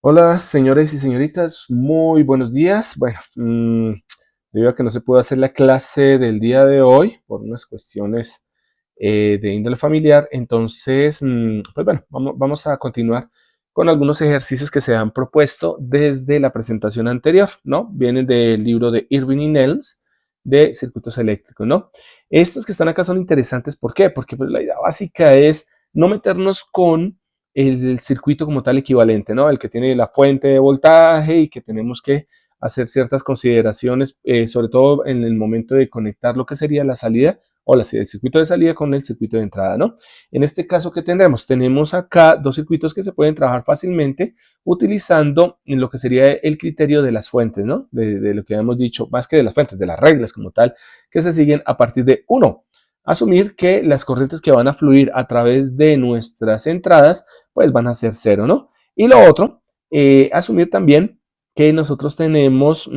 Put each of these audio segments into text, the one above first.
Hola, señores y señoritas, muy buenos días. Bueno, debido a que no se pudo hacer la clase del día de hoy por unas cuestiones de índole familiar, entonces, pues bueno, vamos a continuar con algunos ejercicios que se han propuesto desde la presentación anterior, ¿no? Vienen del libro de Irving y Nelms de circuitos eléctricos, ¿no? Estos que están acá son interesantes, ¿por qué? Porque pues, la idea básica es no meternos con el circuito como tal equivalente, ¿no? El que tiene la fuente de voltaje y que tenemos que hacer ciertas consideraciones, sobre todo en el momento de conectar lo que sería la salida o el circuito de salida con el circuito de entrada, ¿no? En este caso, ¿qué tendremos? Tenemos acá dos circuitos que se pueden trabajar fácilmente utilizando lo que sería el criterio de las fuentes, ¿no? De lo que hemos dicho, más que de las fuentes, de las reglas como tal, que se siguen a partir de uno. Asumir que las corrientes que van a fluir a través de nuestras entradas pues van a ser cero, ¿no? Y lo otro, asumir también que nosotros tenemos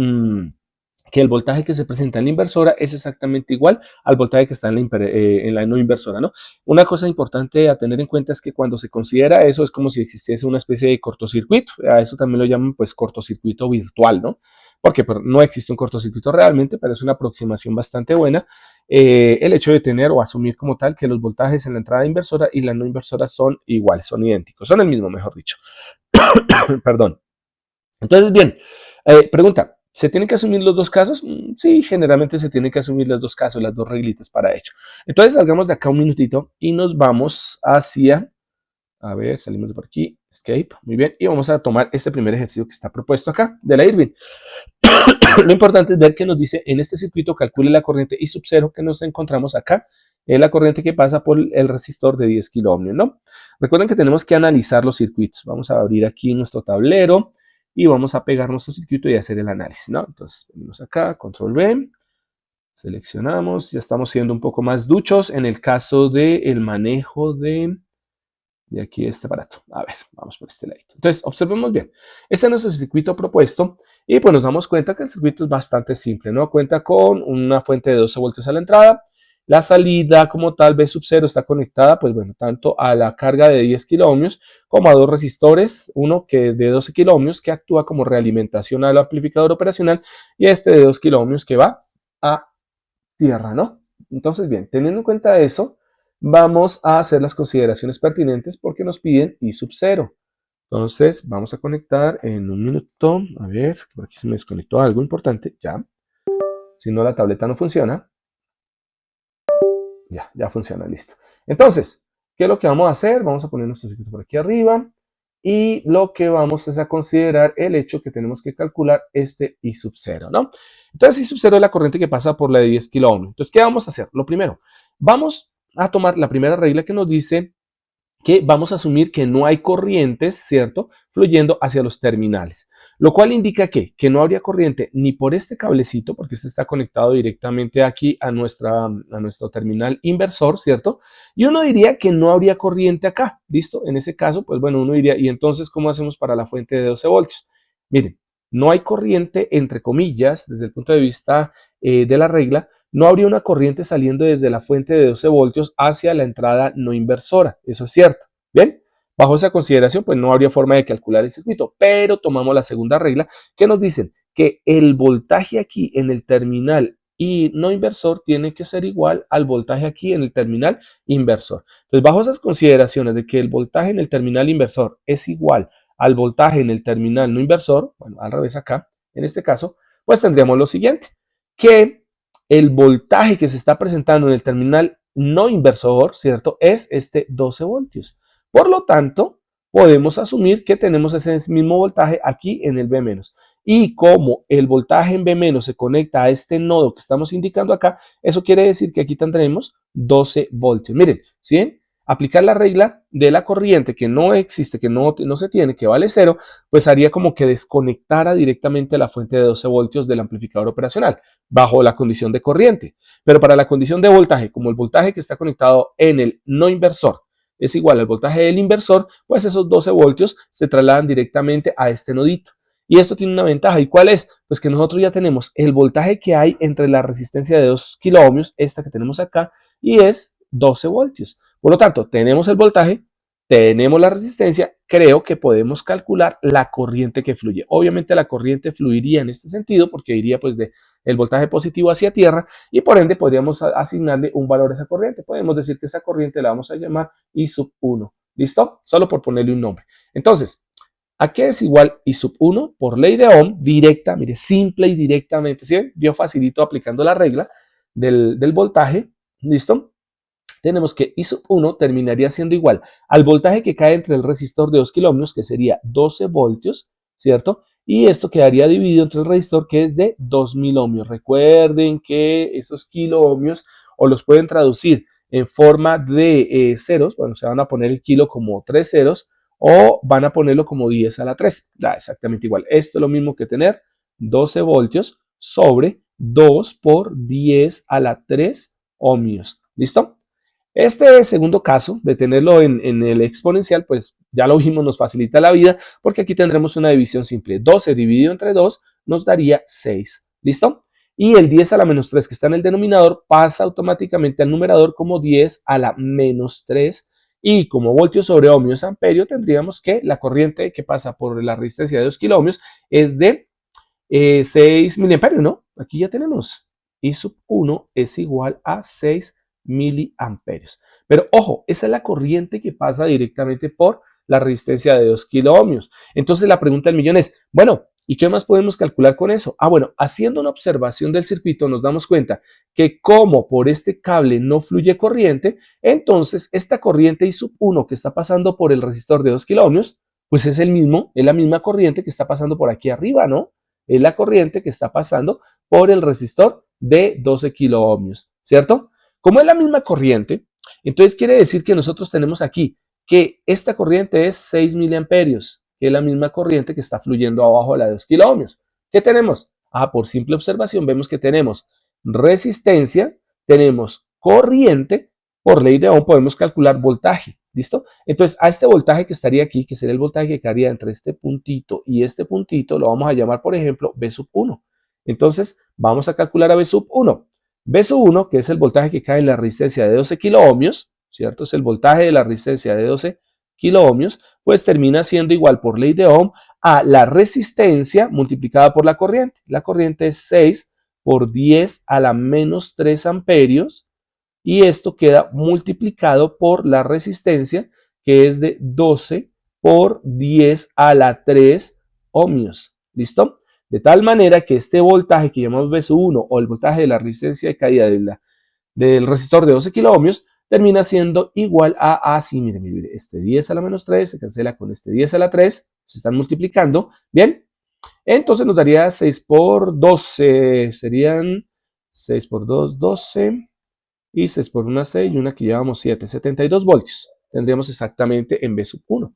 que el voltaje que se presenta en la inversora es exactamente igual al voltaje que está en la no inversora, ¿no? Una cosa importante a tener en cuenta es que cuando se considera eso es como si existiese una especie de cortocircuito, a eso también lo llaman pues cortocircuito virtual, ¿no? Porque pues, no existe un cortocircuito realmente, pero es una aproximación bastante buena el hecho de tener o asumir como tal que los voltajes en la entrada inversora y la no inversora son iguales, son idénticos, son el mismo, mejor dicho. Perdón. Entonces, bien, pregunta, ¿se tienen que asumir los dos casos? Sí, generalmente se tienen que asumir los dos casos, las dos reglitas para ello. Entonces, salgamos de acá un minutito y nos vamos hacia, a ver, salimos de por aquí, escape, muy bien, y vamos a tomar este primer ejercicio que está propuesto acá, de la Irving. Lo importante es ver que nos dice en este circuito calcule la corriente I sub 0 que nos encontramos acá, es la corriente que pasa por el resistor de 10 kilo ohmios, ¿no? Recuerden que tenemos que analizar los circuitos. Vamos a abrir aquí nuestro tablero y vamos a pegar nuestro circuito y hacer el análisis, ¿no? Entonces, venimos acá, control V, seleccionamos, ya estamos siendo un poco más duchos en el caso del manejo de aquí este aparato. A ver, vamos por este lado. Entonces, observemos bien. Este es nuestro circuito propuesto y pues nos damos cuenta que el circuito es bastante simple, ¿no? Cuenta con una fuente de 12 voltios a la entrada. La salida como tal, V sub 0, está conectada, pues bueno, tanto a la carga de 10 kilo ohmios como a dos resistores, uno que de 12 kilo ohmios que actúa como realimentación al amplificador operacional y este de 2 kilo ohmios que va a tierra, ¿no? Entonces, bien, teniendo en cuenta eso, vamos a hacer las consideraciones pertinentes porque nos piden I sub 0. Entonces, vamos a conectar en un minuto. A ver, por aquí se me desconectó algo importante. Ya. Si no, la tableta no funciona. Ya funciona, listo. Entonces, ¿qué es lo que vamos a hacer? Vamos a poner nuestro circuito por aquí arriba. Y lo que vamos es a considerar el hecho que tenemos que calcular este I sub 0, ¿no? Entonces, I sub 0 es la corriente que pasa por la de 10 kilo ohmios. Entonces, ¿qué vamos a hacer? Lo primero, vamos a tomar la primera regla que nos dice que vamos a asumir que no hay corrientes, ¿cierto?, fluyendo hacia los terminales, lo cual indica que no habría corriente ni por este cablecito, porque este está conectado directamente aquí a nuestro terminal inversor, ¿cierto? Y uno diría que no habría corriente acá, ¿listo? En ese caso, pues bueno, uno diría, ¿y entonces cómo hacemos para la fuente de 12 voltios? Miren, no hay corriente, entre comillas, desde el punto de vista de la regla, no habría una corriente saliendo desde la fuente de 12 voltios hacia la entrada no inversora. Eso es cierto. Bien, bajo esa consideración, pues no habría forma de calcular el circuito, pero tomamos la segunda regla que nos dicen que el voltaje aquí en el terminal y no inversor tiene que ser igual al voltaje aquí en el terminal inversor. Entonces, bajo esas consideraciones de que el voltaje en el terminal inversor es igual al voltaje en el terminal no inversor, bueno, al revés acá, en este caso, pues tendríamos lo siguiente, que el voltaje que se está presentando en el terminal no inversor, ¿cierto? Es este 12 voltios. Por lo tanto, podemos asumir que tenemos ese mismo voltaje aquí en el B-. Y como el voltaje en B- se conecta a este nodo que estamos indicando acá, eso quiere decir que aquí tendremos 12 voltios. Miren, ¿sí? Aplicar la regla de la corriente que no existe, que no se tiene, que vale cero, pues haría como que desconectara directamente la fuente de 12 voltios del amplificador operacional bajo la condición de corriente. Pero para la condición de voltaje, como el voltaje que está conectado en el no inversor es igual al voltaje del inversor, pues esos 12 voltios se trasladan directamente a este nodito. Y esto tiene una ventaja. ¿Y cuál es? Pues que nosotros ya tenemos el voltaje que hay entre la resistencia de 2 kilo ohmios, esta que tenemos acá, y es 12 voltios. Por lo tanto, tenemos el voltaje, tenemos la resistencia, creo que podemos calcular la corriente que fluye. Obviamente la corriente fluiría en este sentido porque iría pues de el voltaje positivo hacia tierra y por ende podríamos asignarle un valor a esa corriente. Podemos decir que esa corriente la vamos a llamar I sub 1. ¿Listo? Solo por ponerle un nombre. Entonces, ¿a qué es igual I sub 1? Por ley de Ohm, directa, mire, simple y directamente. ¿Sí? Yo facilito aplicando la regla del voltaje. ¿Listo? Tenemos que I sub 1 terminaría siendo igual al voltaje que cae entre el resistor de 2 kiloohmios, que sería 12 voltios, ¿cierto? Y esto quedaría dividido entre el resistor que es de 2000 ohmios. Recuerden que esos kiloohmios o los pueden traducir en forma de ceros, bueno, se van a poner el kilo como 3 ceros o van a ponerlo como 10 a la 3. Da exactamente igual. Esto es lo mismo que tener 12 voltios sobre 2 por 10 a la 3 ohmios. ¿Listo? Este segundo caso de tenerlo en el exponencial, pues ya lo vimos, nos facilita la vida porque aquí tendremos una división simple. 12 dividido entre 2 nos daría 6. ¿Listo? Y el 10 a la menos 3 que está en el denominador pasa automáticamente al numerador como 10 a la menos 3. Y como voltios sobre ohmios amperio, tendríamos que la corriente que pasa por la resistencia de 2 kiloohmios es de 6 miliamperios, ¿no? Aquí ya tenemos. I sub 1 es igual a 6 miliamperios. Pero ojo, esa es la corriente que pasa directamente por la resistencia de 2 kiloohmios. Entonces la pregunta del millón es, bueno, ¿y qué más podemos calcular con eso? Ah, bueno, haciendo una observación del circuito nos damos cuenta que como por este cable no fluye corriente, entonces esta corriente I sub 1 que está pasando por el resistor de 2 kiloohmios, pues es la misma corriente que está pasando por aquí arriba, ¿no? Es la corriente que está pasando por el resistor de 12 kiloohmios, ¿cierto? Como es la misma corriente, entonces quiere decir que nosotros tenemos aquí que esta corriente es 6 miliamperios, que es la misma corriente que está fluyendo abajo de la de 2 kiloohmios. ¿Qué tenemos? Ah, por simple observación vemos que tenemos resistencia, tenemos corriente, por ley de Ohm podemos calcular voltaje, ¿listo? Entonces a este voltaje que estaría aquí, que sería el voltaje que quedaría entre este puntito y este puntito, lo vamos a llamar, por ejemplo, B sub 1. Entonces vamos a calcular a B sub 1. B sub 1, que es el voltaje que cae en la resistencia de 12 kiloohmios, ¿cierto? Es el voltaje de la resistencia de 12 kiloohmios, pues termina siendo igual por ley de Ohm a la resistencia multiplicada por la corriente. La corriente es 6 por 10 a la menos 3 amperios y esto queda multiplicado por la resistencia que es de 12 por 10 a la 3 ohmios. ¿Listo? De tal manera que este voltaje que llamamos B sub 1 o el voltaje de la resistencia de caída del resistor de 12 kiloohmios termina siendo igual a, sí, mire, este 10 a la menos 3 se cancela con este 10 a la 3, se están multiplicando, ¿bien? Entonces nos daría 6 por 12, serían 6 por 2, 12, y 6 por 1, 6, y una aquí llevamos 7, 72 voltios. Tendríamos exactamente en B sub 1.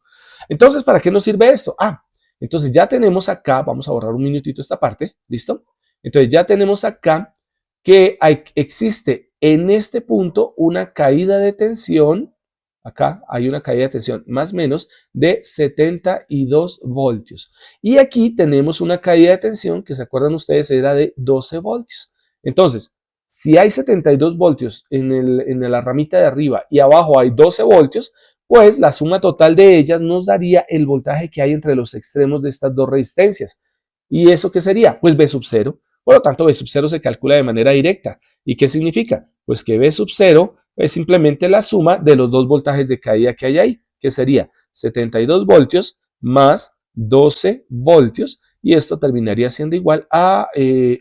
Entonces, ¿para qué nos sirve esto? Ah, entonces ya tenemos acá, vamos a borrar un minutito esta parte, ¿listo? Entonces ya tenemos acá que existe en este punto una caída de tensión, acá hay una caída de tensión más o menos de 72 voltios. Y aquí tenemos una caída de tensión que se acuerdan ustedes era de 12 voltios. Entonces, si hay 72 voltios en la ramita de arriba y abajo hay 12 voltios, pues la suma total de ellas nos daría el voltaje que hay entre los extremos de estas dos resistencias. ¿Y eso qué sería? Pues B sub 0. Por lo tanto, B sub 0 se calcula de manera directa. ¿Y qué significa? Pues que B sub 0 es simplemente la suma de los dos voltajes de caída que hay ahí, que sería 72 voltios más 12 voltios, y esto terminaría siendo igual a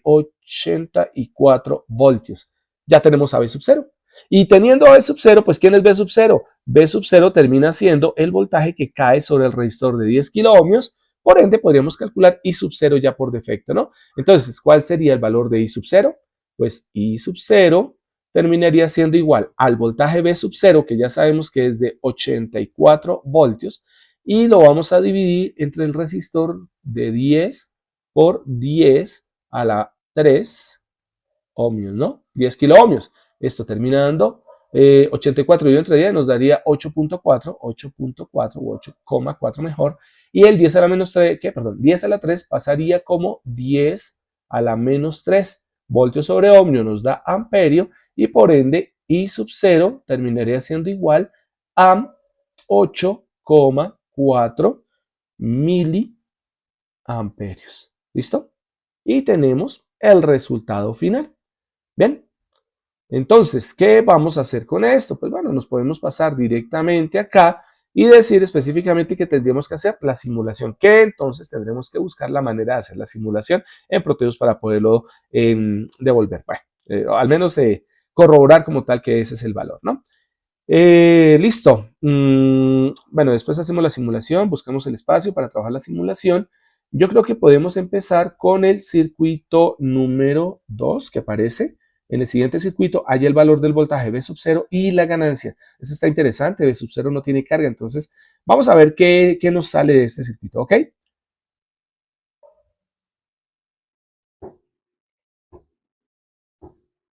84 voltios. Ya tenemos a B sub 0. Y teniendo B sub 0, pues ¿quién es B sub 0? B sub 0 termina siendo el voltaje que cae sobre el resistor de 10 kiloohmios, por ende podríamos calcular I sub 0 ya por defecto, ¿no? Entonces, ¿cuál sería el valor de I sub 0? Pues I sub 0 terminaría siendo igual al voltaje B sub 0, que ya sabemos que es de 84 voltios, y lo vamos a dividir entre el resistor de 10 por 10 a la 3 ohmios, ¿no? 10 kiloohmios. Esto termina dando 84 dividido entre 10 nos daría 8.4, 8.4 o 8,4 mejor. Y el 10 a la menos 3, ¿qué? Perdón, 10 a la 3 pasaría como 10 a la menos 3 voltios sobre ohmio nos da amperio y por ende I sub 0 terminaría siendo igual a 8 2,4 miliamperios. ¿Listo? Y tenemos el resultado final. Bien. Entonces, ¿qué vamos a hacer con esto? Pues bueno, nos podemos pasar directamente acá y decir específicamente que tendríamos que hacer la simulación, que entonces tendremos que buscar la manera de hacer la simulación en Proteus para poderlo devolver. Bueno, al menos corroborar como tal que ese es el valor, ¿no? Listo. Bueno, después hacemos la simulación, buscamos el espacio para trabajar la simulación. Yo creo que podemos empezar con el circuito número 2 que aparece. En el siguiente circuito hay el valor del voltaje V sub 0 y la ganancia. Eso está interesante, V sub 0 no tiene carga, entonces vamos a ver qué nos sale de este circuito, ¿ok?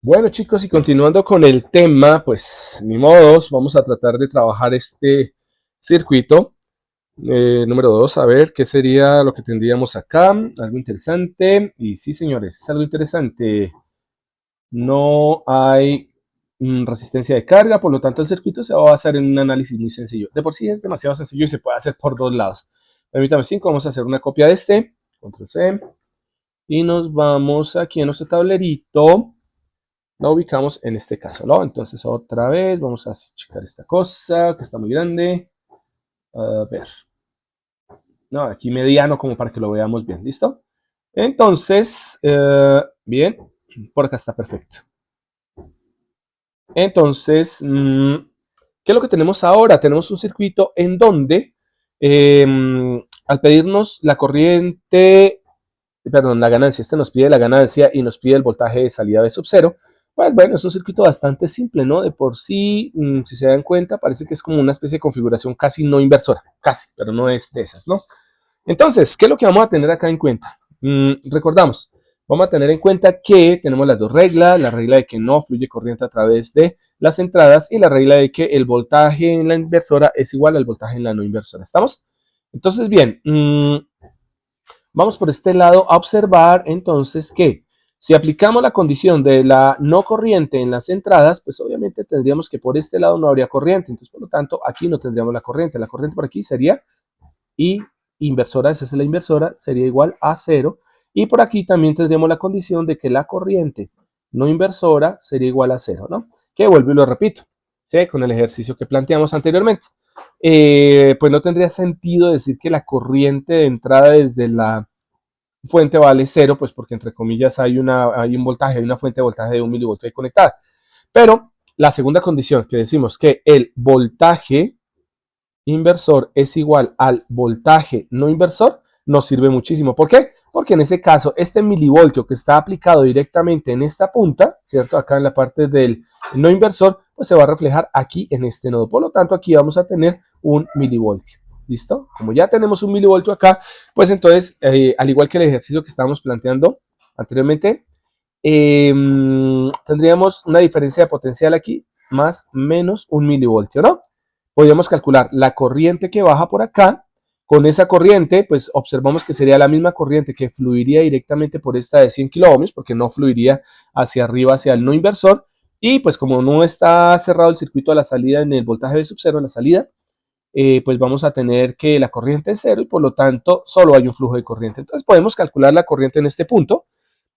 Bueno chicos, y continuando con el tema, pues ni modos, vamos a tratar de trabajar este circuito. Número 2, a ver qué sería lo que tendríamos acá. Algo interesante. Y sí, señores, es algo interesante. No hay resistencia de carga, por lo tanto el circuito se va a basar en un análisis muy sencillo. De por sí es demasiado sencillo y se puede hacer por dos lados. Permítame 5, vamos a hacer una copia de este. Control C. Y nos vamos aquí en nuestro tablerito. La ubicamos en este caso, ¿no? Entonces otra vez vamos a checar esta cosa que está muy grande. A ver. No, aquí mediano como para que lo veamos bien, ¿listo? Entonces, bien, por acá está perfecto. Entonces, ¿qué es lo que tenemos ahora? Tenemos un circuito en donde, al pedirnos la corriente, perdón, la ganancia, este nos pide la ganancia y nos pide el voltaje de salida de sub 0. Pues bueno, es un circuito bastante simple, ¿no? De por sí, si se dan cuenta, parece que es como una especie de configuración casi no inversora, casi, pero no es de esas, ¿no? Entonces, ¿qué es lo que vamos a tener acá en cuenta? Recordamos, vamos a tener en cuenta que tenemos las dos reglas, la regla de que no fluye corriente a través de las entradas y la regla de que el voltaje en la inversora es igual al voltaje en la no inversora. ¿Estamos? Entonces, bien, vamos por este lado a observar entonces que si aplicamos la condición de la no corriente en las entradas, pues obviamente tendríamos que por este lado no habría corriente. Entonces, por lo tanto, aquí no tendríamos la corriente. La corriente por aquí sería I inversora, esa es la inversora, sería igual a 0. Y por aquí también tendríamos la condición de que la corriente no inversora sería igual a 0, ¿no? Que vuelvo y lo repito, ¿sí? Con el ejercicio que planteamos anteriormente. Pues no tendría sentido decir que la corriente de entrada desde la fuente vale 0, pues porque entre comillas hay un voltaje, hay una fuente de voltaje de 1 milivoltio ahí conectada. Pero la segunda condición que decimos que el voltaje inversor es igual al voltaje no inversor, nos sirve muchísimo. ¿Por qué? Porque en ese caso, este milivoltio que está aplicado directamente en esta punta, ¿cierto? Acá en la parte del no inversor, pues se va a reflejar aquí en este nodo. Por lo tanto, aquí vamos a tener un milivoltio. ¿Listo? Como ya tenemos un milivoltio acá, pues entonces, al igual que el ejercicio que estábamos planteando anteriormente, tendríamos una diferencia de potencial aquí, más menos un milivoltio, ¿no? Podríamos calcular la corriente que baja por acá. Con esa corriente, pues observamos que sería la misma corriente que fluiría directamente por esta de 100 kiloohmios, porque no fluiría hacia arriba, hacia el no inversor. Y pues como no está cerrado el circuito a la salida en el voltaje de sub 0, en la salida, pues vamos a tener que la corriente es 0 y por lo tanto solo hay un flujo de corriente. Entonces podemos calcular la corriente en este punto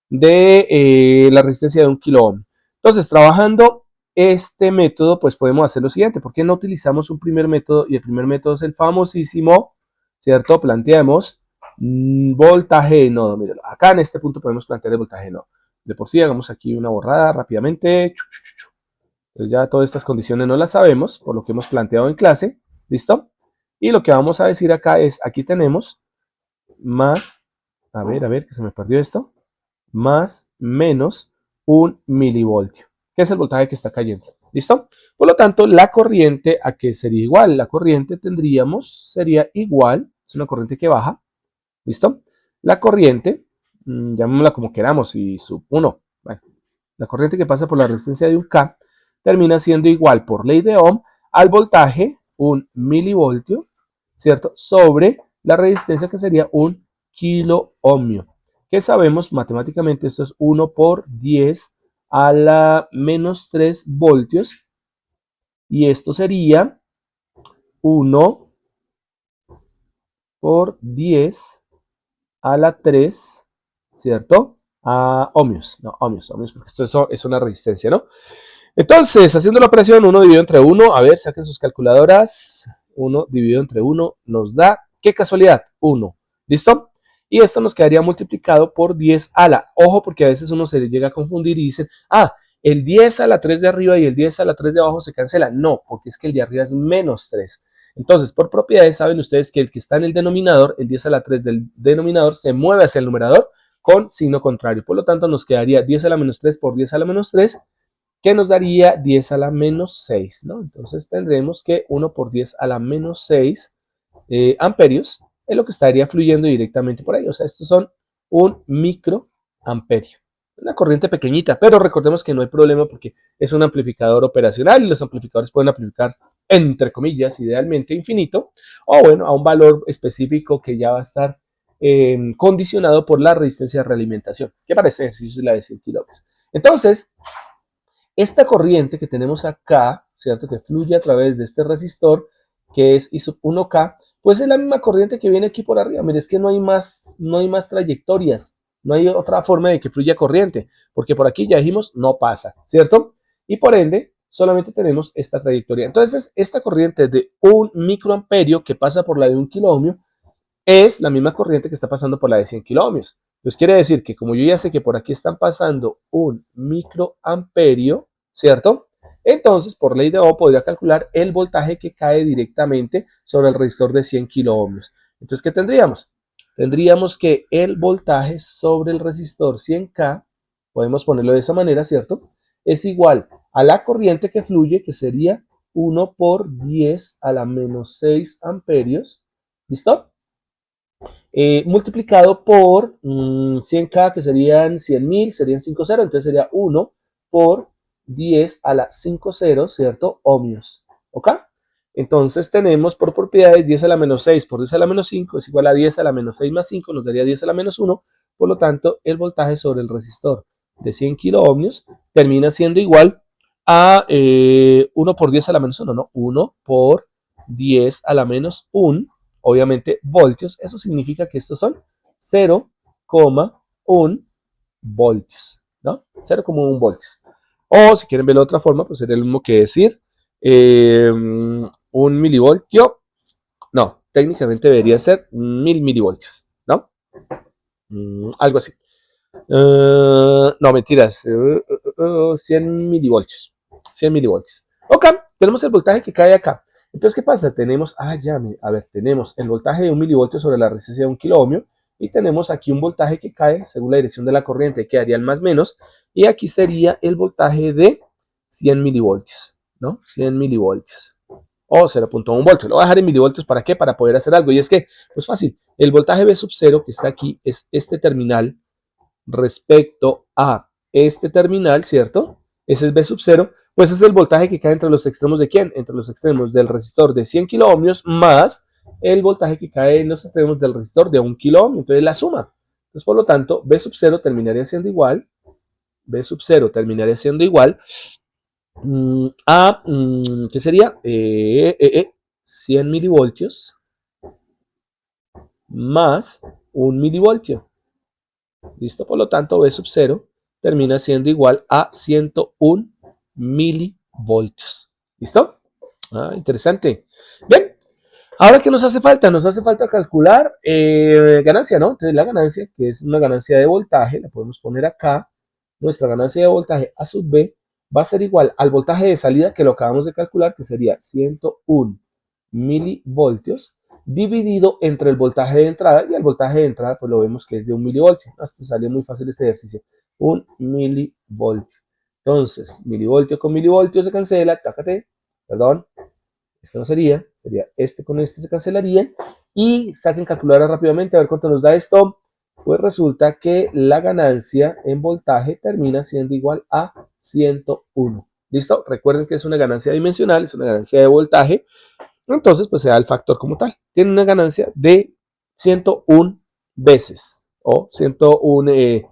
de la resistencia de 1 kiloohm. Entonces, trabajando este método, pues podemos hacer lo siguiente. ¿Por qué no utilizamos un primer método? Y el primer método es el famosísimo, ¿cierto? Planteamos voltaje de nodo. Miren, acá en este punto podemos plantear el voltaje de nodo. De por sí, hagamos aquí una borrada rápidamente. Entonces ya todas estas condiciones no las sabemos, por lo que hemos planteado en clase. ¿Listo? Y lo que vamos a decir acá es, aquí tenemos más, a ver, que se me perdió esto, más menos un milivoltio, que es el voltaje que está cayendo. ¿Listo? Por lo tanto, la corriente, ¿a qué sería igual? La corriente sería igual, es una corriente que baja. ¿Listo? La corriente, llamémosla como queramos, y sub 1. Bueno, la corriente que pasa por la resistencia de un K termina siendo igual por ley de Ohm al voltaje, un milivoltio, ¿cierto? Sobre la resistencia que sería un kiloohmio. Que sabemos matemáticamente esto es 1 por 10 a la menos 3 voltios. Y esto sería 1 por 10 a la 3, ¿cierto? A ohmios, no, ohmios, porque esto es una resistencia, ¿no? Entonces, haciendo la operación 1 dividido entre 1, a ver, saquen sus calculadoras. 1 dividido entre 1 nos da, qué casualidad, 1. ¿Listo? Y esto nos quedaría multiplicado por 10 a la. Ojo, porque a veces uno se le llega a confundir y dicen, el 10 a la 3 de arriba y el 10 a la 3 de abajo se cancela. No, porque es que el de arriba es menos 3. Entonces, por propiedades, saben ustedes que el que está en el denominador, el 10 a la 3 del denominador, se mueve hacia el numerador con signo contrario. Por lo tanto, nos quedaría 10 a la menos 3 por 10 a la menos 3, que nos daría 10 a la menos 6, ¿no? Entonces tendremos que 1 por 10 a la menos 6 amperios es lo que estaría fluyendo directamente por ahí. O sea, estos son un microamperio. Una corriente pequeñita, pero recordemos que no hay problema porque es un amplificador operacional y los amplificadores pueden amplificar, entre comillas, idealmente infinito, o bueno, a un valor específico que ya va a estar condicionado por la resistencia de realimentación, que parece ejercicio es la de 100 kilómetros. Entonces, esta corriente que tenemos acá, ¿cierto? Que fluye a través de este resistor, que es I sub 1K, pues es la misma corriente que viene aquí por arriba. Mire, es que no hay más trayectorias, no hay otra forma de que fluya corriente, porque por aquí ya dijimos no pasa, ¿cierto? Y por ende, solamente tenemos esta trayectoria. Entonces, esta corriente de 1 microamperio que pasa por la de 1 kiloohmio es la misma corriente que está pasando por la de 100 kiloohmios. Entonces quiere decir que como yo ya sé que por aquí están pasando 1 microamperio, ¿cierto? Entonces, por ley de Ohm, podría calcular el voltaje que cae directamente sobre el resistor de 100 kiloohmios. Entonces, ¿qué tendríamos? Tendríamos que el voltaje sobre el resistor 100K, podemos ponerlo de esa manera, ¿cierto? Es igual a la corriente que fluye, que sería 1 por 10 a la menos 6 amperios. ¿Listo? Multiplicado por 100K, que serían 100.000, serían 5 ceros, entonces sería 1 por 10 a la 5 ceros, ¿cierto? Ohmios, ¿ok? Entonces tenemos por propiedades 10 a la menos 6 por 10 a la menos 5 es igual a 10 a la menos 6 más 5, nos daría 10 a la menos 1, por lo tanto el voltaje sobre el resistor de 100 kiloohmios termina siendo igual a 1 por 10 a la menos 1, no, 1 por 10 a la menos 1, obviamente voltios. Eso significa que estos son 0,1 voltios, ¿no? 0,1 voltios. O si quieren verlo de otra forma, pues sería lo mismo que decir 1 milivoltio. No, técnicamente debería ser 1000 milivoltios, ¿no? Algo así. No, mentiras. 100 milivoltios. 100 milivoltios. Ok, tenemos el voltaje que cae acá. Entonces, ¿qué pasa? Tenemos, tenemos el voltaje de 1 milivoltio sobre la resistencia de 1 kiloohmio y tenemos aquí un voltaje que cae según la dirección de la corriente, que haría el más menos, y aquí sería el voltaje de 100 milivoltios, ¿no? 100 milivoltios. O 0,1 voltios. Lo voy a dejar en milivoltios, ¿para qué? Para poder hacer algo. Y es que, pues fácil, el voltaje V sub 0 que está aquí es este terminal respecto a este terminal, ¿cierto? Ese es V sub 0, pues es el voltaje que cae entre los extremos de ¿quién? Entre los extremos del resistor de 100 kiloohmios más el voltaje que cae en los extremos del resistor de 1 kiloohmio. Entonces la suma. Entonces, por lo tanto, V sub 0 terminaría siendo igual, V sub 0 terminaría siendo igual a, ¿qué sería? 100 milivoltios más 1 milivoltio. ¿Listo? Por lo tanto, V sub 0 termina siendo igual a 101 milivoltios. ¿Listo? Interesante. Bien, ahora ¿qué nos hace falta? Nos hace falta calcular ganancia, ¿no? Entonces la ganancia, que es una ganancia de voltaje, la podemos poner acá. Nuestra ganancia de voltaje A sub B va a ser igual al voltaje de salida que lo acabamos de calcular, que sería 101 milivoltios, dividido entre el voltaje de entrada, y el voltaje de entrada pues lo vemos que es de 1 milivoltio. Hasta salió muy fácil este ejercicio. 1 milivoltio. Entonces, milivoltio con milivoltio se cancela, tácate, perdón, esto no sería este con este se cancelaría, y saquen calculadora rápidamente a ver cuánto nos da esto. Pues resulta que la ganancia en voltaje termina siendo igual a 101. ¿Listo? Recuerden que es una ganancia dimensional, es una ganancia de voltaje. Entonces, pues se da el factor como tal. Tiene una ganancia de 101 veces. O 101,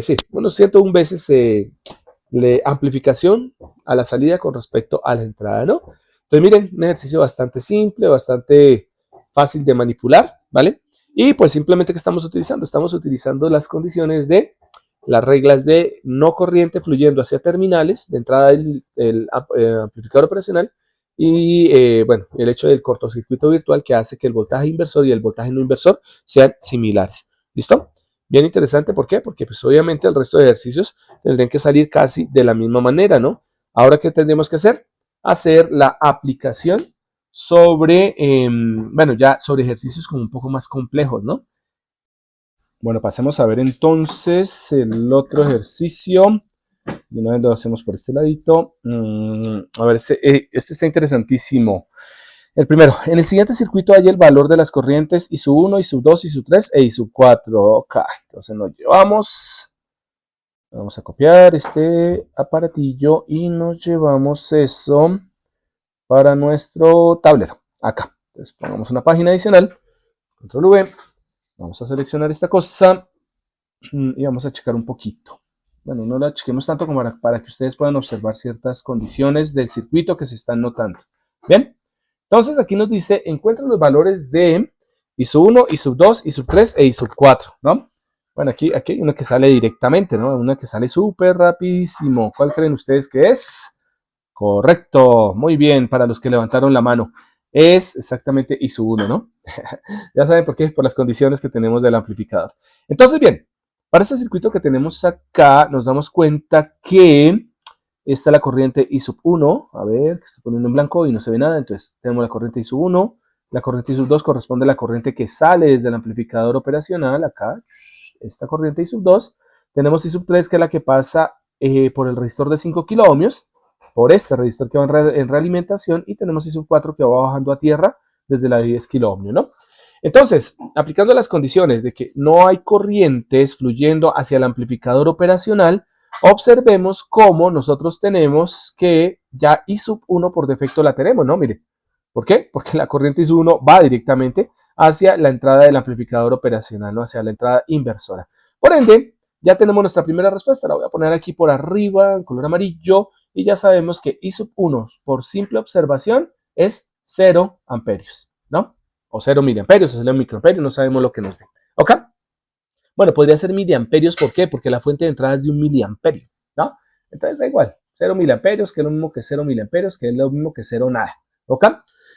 101 veces de amplificación a la salida con respecto a la entrada, ¿no? Entonces, miren, un ejercicio bastante simple, bastante fácil de manipular. ¿vale? Y pues simplemente, ¿qué estamos utilizando? Estamos utilizando las condiciones de las reglas de no corriente fluyendo hacia terminales, de entrada del amplificador operacional, y bueno, el hecho del cortocircuito virtual que hace que el voltaje inversor y el voltaje no inversor sean similares. ¿Listo? Bien interesante, ¿por qué? Porque pues obviamente el resto de ejercicios tendrían que salir casi de la misma manera, ¿no? Ahora, ¿qué tendríamos que hacer? Hacer la aplicación sobre, bueno, ya sobre ejercicios como un poco más complejos, ¿no? Bueno, pasemos a ver entonces el otro ejercicio. De una vez lo hacemos por este ladito. A ver, este está interesantísimo. El primero, en el siguiente circuito hay el valor de las corrientes I sub 1, I sub 2, I sub 3 e I sub 4. Ok, entonces nos llevamos. Vamos a copiar este aparatillo y nos llevamos eso para nuestro tablero. Acá. Entonces pongamos una página adicional. Control V. Vamos a seleccionar esta cosa y vamos a checar un poquito. Bueno, no la chequemos tanto como para que ustedes puedan observar ciertas condiciones del circuito que se están notando. Bien, entonces aquí nos dice, encuentra los valores de I sub 1, I sub 2, I sub 3 e I sub 4, ¿no? Bueno, aquí hay una que sale directamente, ¿no? Una que sale súper rapidísimo. ¿Cuál creen ustedes que es? Correcto, muy bien, para los que levantaron la mano. Es exactamente I sub 1, ¿no? Ya saben por qué, por las condiciones que tenemos del amplificador. Entonces, bien, para este circuito que tenemos acá, nos damos cuenta que está la corriente I sub 1. A ver, que estoy poniendo en blanco y no se ve nada. Entonces, tenemos la corriente I sub 1. La corriente I sub 2 corresponde a la corriente que sale desde el amplificador operacional. Acá, esta corriente I sub 2. Tenemos I sub 3, que es la que pasa por el resistor de 5 kiloohmios, por este resistor que va en realimentación. Y tenemos I sub 4 que va bajando a tierra desde la de 10 kiloohmios, ¿no? Entonces, aplicando las condiciones de que no hay corrientes fluyendo hacia el amplificador operacional, observemos cómo nosotros tenemos que ya I sub 1 por defecto la tenemos, ¿no? Mire, ¿por qué? Porque la corriente I sub 1 va directamente hacia la entrada del amplificador operacional, ¿no? Hacia la entrada inversora. Por ende, ya tenemos nuestra primera respuesta. La voy a poner aquí por arriba, en color amarillo, y ya sabemos que I sub 1 por simple observación es 0 amperios, ¿no? O 0 miliamperios, o 0 microamperios, no sabemos lo que nos dé. ¿Ok? Bueno, podría ser miliamperios, ¿por qué? Porque la fuente de entrada es de 1 miliamperio, ¿no? Entonces da igual, 0 miliamperios, que es lo mismo que 0 miliamperios, que es lo mismo que 0 nada. ¿Ok?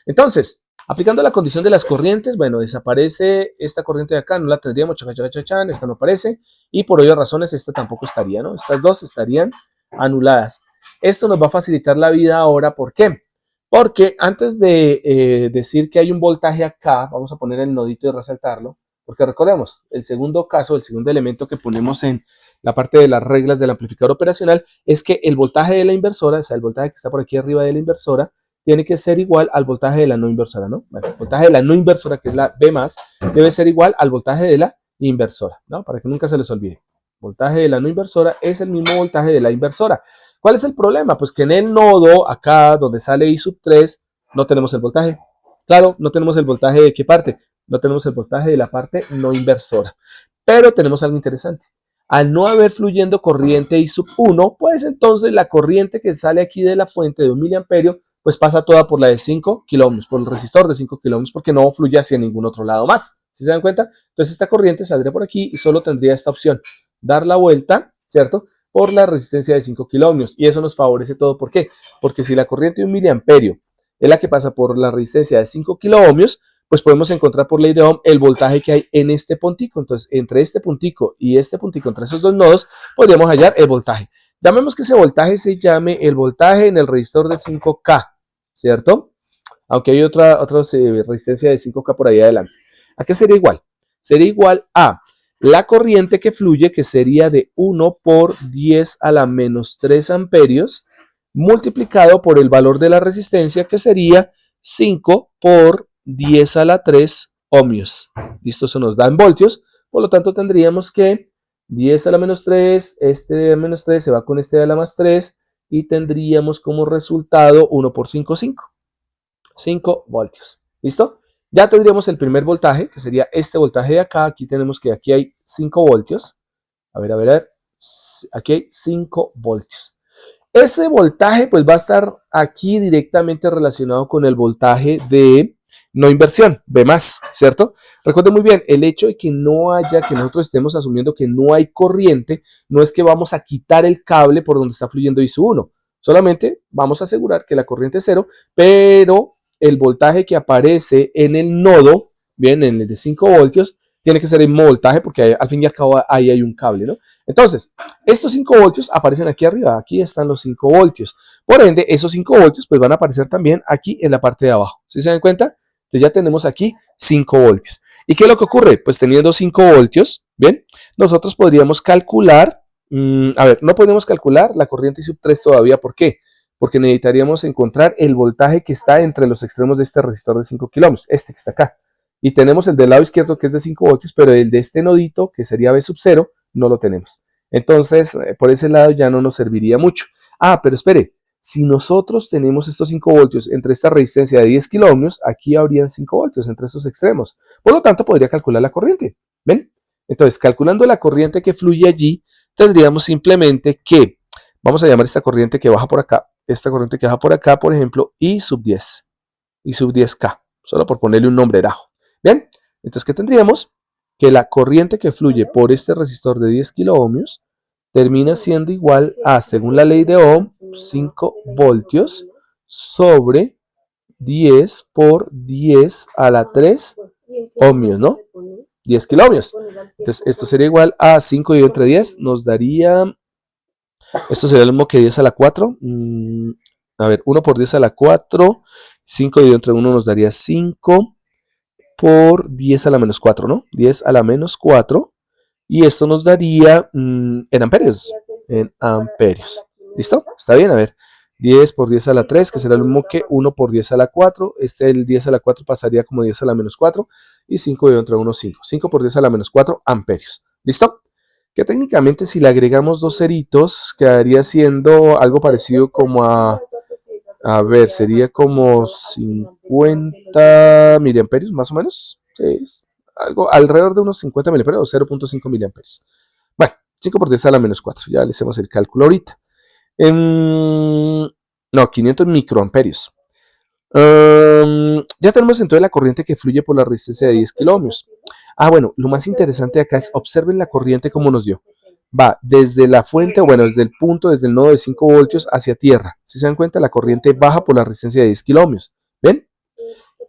Entonces, aplicando la condición de las corrientes, bueno, desaparece esta corriente de acá, no la tendríamos, chacachachan, esta no aparece, y por obvias razones esta tampoco estaría, ¿no? Estas dos estarían anuladas. Esto nos va a facilitar la vida ahora, ¿por qué? Porque antes de decir que hay un voltaje acá, vamos a poner el nodito y resaltarlo, porque recordemos, el segundo caso, el segundo elemento que ponemos en la parte de las reglas del amplificador operacional es que el voltaje de la inversora, o sea, el voltaje que está por aquí arriba de la inversora, tiene que ser igual al voltaje de la no inversora, ¿no? Bueno, el voltaje de la no inversora, que es la B+, debe ser igual al voltaje de la inversora, ¿no? Para que nunca se les olvide. El voltaje de la no inversora es el mismo voltaje de la inversora. ¿Cuál es el problema? Pues que en el nodo, acá donde sale I sub 3, no tenemos el voltaje. Claro, no tenemos el voltaje de qué parte. No tenemos el voltaje de la parte no inversora. Pero tenemos algo interesante. Al no haber fluyendo corriente I sub 1, pues entonces la corriente que sale aquí de la fuente de 1 miliamperio, pues pasa toda por la de 5 kiloohmios, por el resistor de 5 kiloohmios, porque no fluye hacia ningún otro lado más. ¿Sí se dan cuenta? Entonces esta corriente saldría por aquí y solo tendría esta opción. Dar la vuelta, ¿cierto? Por la resistencia de 5 kiloohmios. Y eso nos favorece todo. ¿Por qué? Porque si la corriente de 1 miliamperio es la que pasa por la resistencia de 5 kiloohmios, pues podemos encontrar por ley de Ohm el voltaje que hay en este puntico. Entonces, entre este puntico y este puntico, entre esos dos nodos, podríamos hallar el voltaje. Llamemos que ese voltaje se llame el voltaje en el resistor de 5K, ¿cierto? Aunque hay otra resistencia de 5K por ahí adelante. ¿A qué sería igual? Sería igual a la corriente que fluye, que sería de 1 por 10 a la menos 3 amperios, multiplicado por el valor de la resistencia, que sería 5 por 10 a la 3 ohmios. Listo, eso nos da en voltios. Por lo tanto, tendríamos que 10 a la menos 3, este de menos 3 se va con este de la más 3, y tendríamos como resultado 1 por 5, 5. 5 voltios. ¿Listo? Ya tendríamos el primer voltaje, que sería este voltaje de acá. Aquí tenemos que aquí hay 5 voltios. A ver. Aquí hay 5 voltios. Ese voltaje pues va a estar aquí directamente relacionado con el voltaje de no inversión, B+, ¿cierto? Recuerden muy bien, el hecho de que no haya, que nosotros estemos asumiendo que no hay corriente, no es que vamos a quitar el cable por donde está fluyendo I sub 1. Solamente vamos a asegurar que la corriente es 0, pero el voltaje que aparece en el nodo, bien, en el de 5 voltios, tiene que ser el mismo voltaje porque al fin y al cabo ahí hay un cable, ¿no? Entonces, estos 5 voltios aparecen aquí arriba, aquí están los 5 voltios. Por ende, esos 5 voltios pues van a aparecer también aquí en la parte de abajo. ¿Sí se dan cuenta? Entonces ya tenemos aquí 5 voltios. ¿Y qué es lo que ocurre? Pues teniendo 5 voltios, ¿bien? Nosotros podríamos calcular, a ver, no podemos calcular la corriente I sub 3 todavía. ¿Por qué? Porque necesitaríamos encontrar el voltaje que está entre los extremos de este resistor de 5 kilómetros, este que está acá. Y tenemos el del lado izquierdo que es de 5 voltios, pero el de este nodito, que sería V sub 0, no lo tenemos. Entonces, por ese lado ya no nos serviría mucho. Ah, pero espere, si nosotros tenemos estos 5 voltios entre esta resistencia de 10 kiloohmios, aquí habrían 5 voltios entre estos extremos. Por lo tanto, podría calcular la corriente. ¿Ven? Entonces, calculando la corriente que fluye allí, tendríamos simplemente que, vamos a llamar esta corriente que baja por acá, por ejemplo, I sub 10, I sub 10K, solo por ponerle un nombre abajo. ¿Bien? Entonces, ¿qué tendríamos? Que la corriente que fluye por este resistor de 10 kiloohmios termina siendo igual a, según la ley de Ohm, 5 voltios sobre 10 por 10 a la 3 ohmios, ¿no? 10 kiloohmios. Entonces, esto sería igual a 5 dividido entre 10, nos daría, esto sería lo mismo que 10 a la 4, a ver, 1 por 10 a la 4, 5 dividido entre 1 nos daría 5 por 10 a la menos 4, ¿no? 10 a la menos 4, y esto nos daría en amperios, ¿listo? ¿Está bien? A ver, 10 por 10 a la 3, que será lo mismo que 1 por 10 a la 4, el 10 a la 4 pasaría como 10 a la menos 4, y 5 dividido entre 1, 5. 5 por 10 a la menos 4 amperios, ¿listo? Que técnicamente si le agregamos dos ceritos, quedaría siendo algo parecido como a ver, sería como 50 miliamperios, más o menos. Sí, algo alrededor de unos 50 miliamperios o 0.5 miliamperios. Bueno, 5 por 10 a la menos 4. Ya le hacemos el cálculo ahorita. No, 500 microamperios. Ya tenemos entonces la corriente que fluye por la resistencia de 10 kiloohmios. Ah, bueno, lo más interesante de acá es observen la corriente como nos dio. Va desde la fuente, bueno, desde el punto, desde el nodo de 5 voltios hacia tierra. Si se dan cuenta, la corriente baja por la resistencia de 10 kiloohmios. ¿Ven?